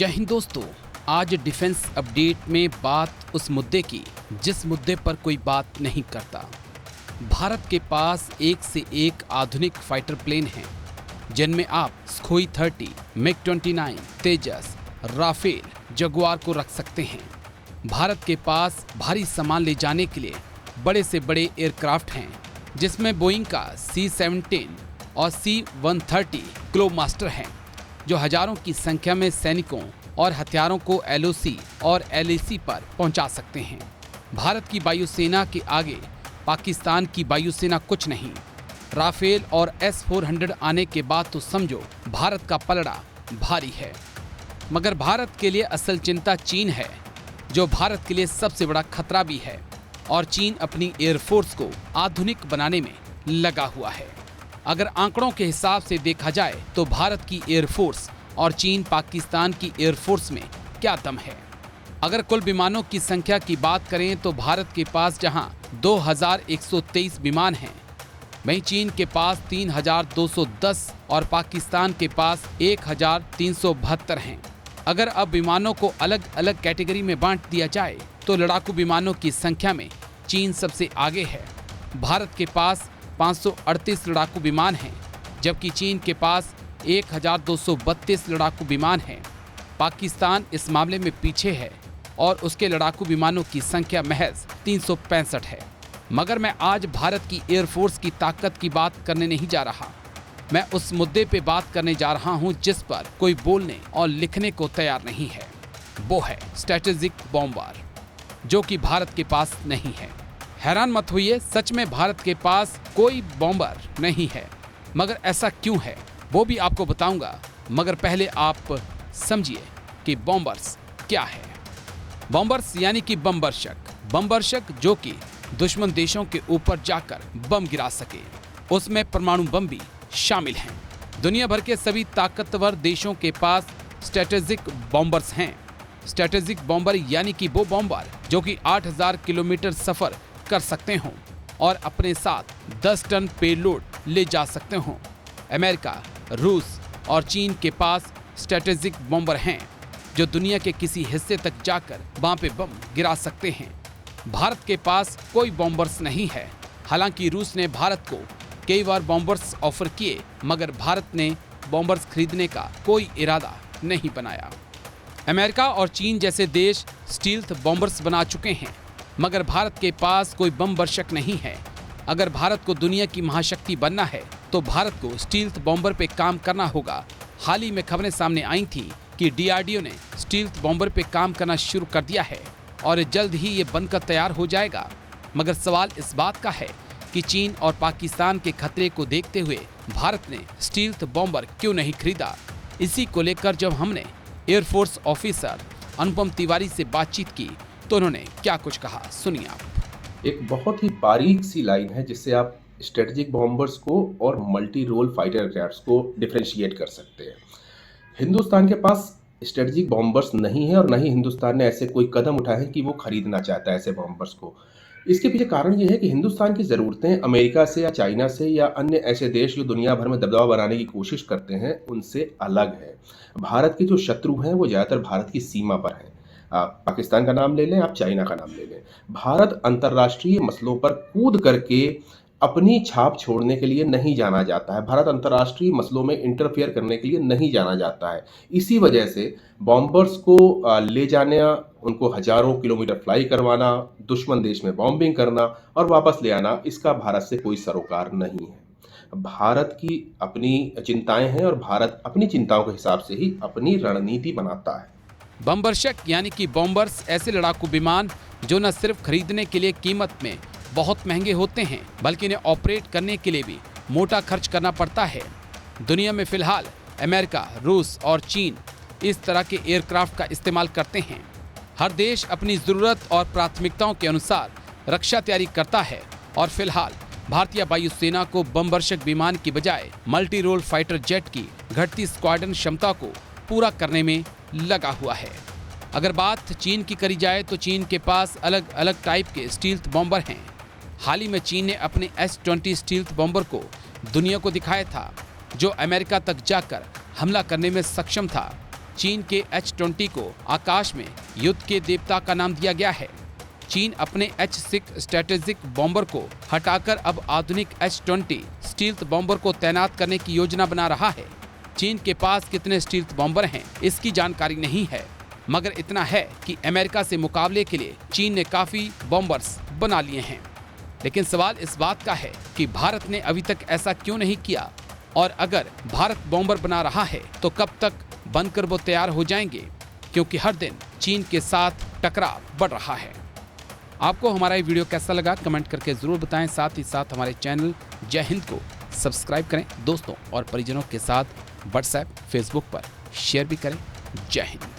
जय हिंद दोस्तों, आज डिफेंस अपडेट में बात उस मुद्दे की जिस मुद्दे पर कोई बात नहीं करता। भारत के पास एक से एक आधुनिक फाइटर प्लेन हैं, जिनमें आप सुखोई 30, मिग-29, तेजस, राफेल, जगुआर को रख सकते हैं। भारत के पास भारी सामान ले जाने के लिए बड़े से बड़े एयरक्राफ्ट हैं, जिसमें बोइंग का C-17 और C-130 ग्लोबमास्टर हैं, जो हजारों की संख्या में सैनिकों और हथियारों को LOC और LAC पर पहुंचा सकते हैं। भारत की वायुसेना के आगे पाकिस्तान की वायुसेना कुछ नहीं। राफेल और S-400 आने के बाद तो समझो भारत का पलड़ा भारी है। मगर भारत के लिए असल चिंता चीन है, जो भारत के लिए सबसे बड़ा खतरा भी है, और चीन अपनी एयरफोर्स को आधुनिक बनाने में लगा हुआ है। अगर आंकड़ों के हिसाब से देखा जाए तो भारत की एयरफोर्स और चीन पाकिस्तान की एयरफोर्स में क्या दम है। अगर कुल विमानों की संख्या की बात करें तो भारत के पास जहां 2123 विमान हैं, वहीं चीन के पास 3210 और पाकिस्तान के पास 1372 हैं। अगर अब विमानों को अलग अलग कैटेगरी में बांट दिया जाए तो लड़ाकू विमानों की संख्या में चीन सबसे आगे है। भारत के पास 538 लड़ाकू विमान हैं, जबकि चीन के पास 1232 लड़ाकू विमान हैं। पाकिस्तान इस मामले में पीछे है और उसके लड़ाकू विमानों की संख्या महज 365 है। मगर मैं आज भारत की एयरफोर्स की ताकत की बात करने नहीं जा रहा। मैं उस मुद्दे पे बात करने जा रहा हूं जिस पर कोई बोलने और लिखने को तैयार नहीं है। वो है स्ट्रेटेजिक बॉम्बर, जो कि भारत के पास नहीं है। हैरान मत होइए, सच में भारत के पास कोई बॉम्बर नहीं है। मगर ऐसा क्यों है वो भी आपको बताऊंगा। मगर पहले आप समझिए कि बॉम्बर्स क्या है। बॉम्बर्स यानी कि बमबर्षक जो कि दुश्मन देशों के ऊपर जाकर बम गिरा सके। उसमें परमाणु बम भी शामिल हैं। दुनिया भर के सभी ताकतवर देशों के पास स्ट्रेटेजिक बॉम्बर्स हैं। स्ट्रेटेजिक बॉम्बर यानी कि वो बॉम्बर जो कि 8000 किलोमीटर सफर कर सकते हों और अपने साथ 10 टन पेलोड ले जा सकते हों। अमेरिका, रूस और चीन के पास स्ट्रेटेजिक बॉम्बर हैं, जो दुनिया के किसी हिस्से तक जाकर वहां पे बम गिरा सकते हैं। भारत के पास कोई बॉम्बर्स नहीं है। हालांकि रूस ने भारत को कई बार बॉम्बर्स ऑफर किए, मगर भारत ने बॉम्बर्स खरीदने का कोई इरादा नहीं बनाया। अमेरिका और चीन जैसे देश स्टील्थ बॉम्बर्स बना चुके हैं, मगर भारत के पास कोई बम वर्षक नहीं है। अगर भारत को दुनिया की महाशक्ति बनना है तो भारत को स्टील्थ बॉम्बर पे काम करना होगा। हाल ही में खबरें सामने आई थी कि DRDO ने स्टील्थ बॉम्बर पे काम करना शुरू कर दिया है और जल्द ही ये बनकर तैयार हो जाएगा। मगर सवाल इस बात का है कि चीन और पाकिस्तान के खतरे को देखते हुए भारत ने स्टील्थ बॉम्बर क्यों नहीं खरीदा। इसी को लेकर जब हमने एयरफोर्स ऑफिसर अनुपम तिवारी से बातचीत की तो उन्होंने क्या कुछ कहा, सुनिए आप। एक बहुत ही बारीक सी लाइन है जिससे आप स्ट्रेटेजिक बॉम्बर्स को और मल्टी रोल फाइटर एयरक्राफ्ट्स को डिफरेंशिएट कर सकते हैं। हिंदुस्तान के पास स्ट्रेटेजिक बॉम्बर्स नहीं है और न ही हिंदुस्तान ने ऐसे कोई कदम उठाए हैं कि वो खरीदना चाहता है ऐसे बॉम्बर्स को। इसके पीछे कारण ये है कि हिंदुस्तान की ज़रूरतें अमेरिका से या चाइना से या अन्य ऐसे देश जो दुनिया भर में दबदबा बनाने की कोशिश करते हैं उनसे अलग है। भारत के जो शत्रु हैं वो ज़्यादातर भारत की सीमा पर हैं। आप पाकिस्तान का नाम ले लें, आप चाइना का नाम ले लें। भारत अंतर्राष्ट्रीय मसलों पर कूद करके अपनी छाप छोड़ने के लिए नहीं जाना जाता है। भारत अंतर्राष्ट्रीय मसलों में इंटरफेयर करने के लिए नहीं जाना जाता है। इसी वजह से बॉम्बर्स को ले जाना, उनको हजारों किलोमीटर फ्लाई करवाना, दुश्मन देश में बॉम्बिंग करना और वापस ले आना, इसका भारत से कोई सरोकार नहीं है। भारत की अपनी चिंताएं हैं और भारत अपनी चिंताओं के हिसाब से ही अपनी रणनीति बनाता है। बमवर्षक यानी कि बॉम्बर्स ऐसे लड़ाकू विमान जो न सिर्फ खरीदने के लिए कीमत में बहुत महंगे होते हैं, बल्कि इन्हें ऑपरेट करने के लिए भी मोटा खर्च करना पड़ता है। दुनिया में फिलहाल अमेरिका, रूस और चीन इस तरह के एयरक्राफ्ट का इस्तेमाल करते हैं। हर देश अपनी ज़रूरत और प्राथमिकताओं के अनुसार रक्षा तैयारी करता है और फिलहाल भारतीय वायुसेना को बमवर्षक विमान की बजाय मल्टी रोल फाइटर जेट की घटती स्क्वाड्रन क्षमता को पूरा करने में लगा हुआ है। अगर बात चीन की करी जाए तो चीन के पास अलग अलग टाइप के स्टील्थ बॉम्बर हैं। हाल ही में चीन ने अपने S-20 स्टील्थ बॉम्बर को दुनिया को दिखाया था, जो अमेरिका तक जाकर हमला करने में सक्षम था। चीन के H-20 को आकाश में युद्ध के देवता का नाम दिया गया है। चीन अपने H-6 स्ट्रेटेजिक बॉम्बर को हटाकर अब आधुनिक H-20 स्टील्थ बॉम्बर को तैनात करने की योजना बना रहा है। चीन के पास कितने स्टील्थ बॉम्बर हैं इसकी जानकारी नहीं है, मगर इतना है कि अमेरिका से मुकाबले के लिए चीन ने काफी बॉम्बर्स बना लिए हैं। लेकिन सवाल इस बात का है कि भारत ने अभी तक ऐसा क्यों नहीं किया, और अगर भारत बॉम्बर बना रहा है तो कब तक बनकर वो तैयार हो जाएंगे, क्योंकि हर दिन चीन के साथ टकराव बढ़ रहा है। आपको हमारा ये वीडियो कैसा लगा कमेंट करके जरूर बताएं। साथ ही साथ हमारे चैनल जय हिंद को सब्सक्राइब करें, दोस्तों और परिजनों के साथ व्हाट्सएप फेसबुक पर शेयर भी करें। जय हिंद।